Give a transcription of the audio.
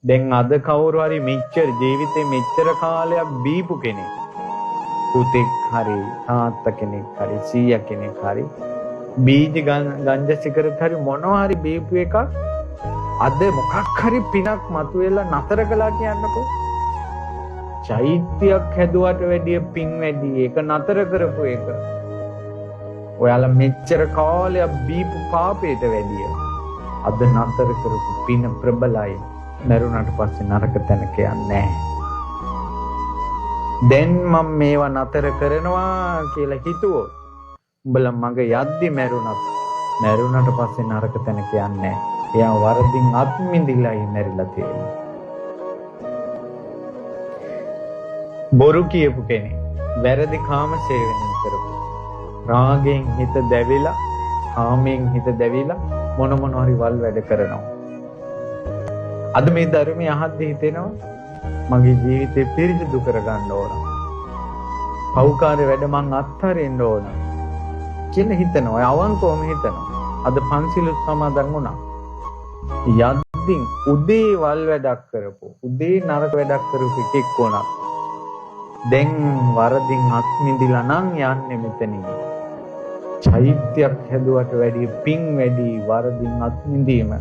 දැන් අද කවුරු හරි මෙච්චර ජීවිතේ මෙච්චර කාලයක් බීපු කෙනෙක්, පුතෙක් හරි තාත්තා කෙනෙක් හරි සීයා කෙනෙක් හරි බීජ ගංජා සිගරට් හරි මොනවා හරි බීපු එකක් අද මොකක් හරි පිනක් මතුවෙලා නතර කළා කියන්නකෝ. චෛත්‍යයක් හැදුවට වැඩිය පින් වැඩි. ඒක නතර කරපු එක. ඔයාලා මෙච්චර කාලයක් බීපු පාපයට වැඩිය අද නතර කරපු පින ප්‍රබලයි. මරුණාට පස්සේ නරක තැනක යන්නේ නැහැ. දැන් මම මේවා නතර කරනවා කියලා හිතුවොත් උඹලා මග යද්දි මරුණාට පස්සේ නරක තැනක යන්නේ නැහැ. එයා වරදින් අත්මිඳිලායි මැරිලා තියෙන්නේ. බොරු කියපු කෙනෙක්, වැරදි කාම සේවනය කරපු, රාගයෙන් හිත දැවිලා, කාමයෙන් හිත දැවිලා මොන හරි වල් වැඩ කරනවා. අද මේ ධර්මය අහද්දී හිතෙනවා මගේ ජීවිතේ පිරිසිදු කරගන්න ඕන. පෞකාරය වැඩ මං අත්හරින්න ඕන කියලා හිතනවා. අවංකවම හිතනවා. අද පන්සිල් සමාදන් වුණා. යද්දින් උදේ වල් වැඩක් කරපො, උදේ නරක වැඩක් කරපු එකෙක් වුණා. දැන් වරදින් අත්මිඳිලා නම් යන්නේ මෙතනින්. චෛත්‍යයක් හැදුවට වැඩිය පින් වැඩි වරදින් අත්මිඳීම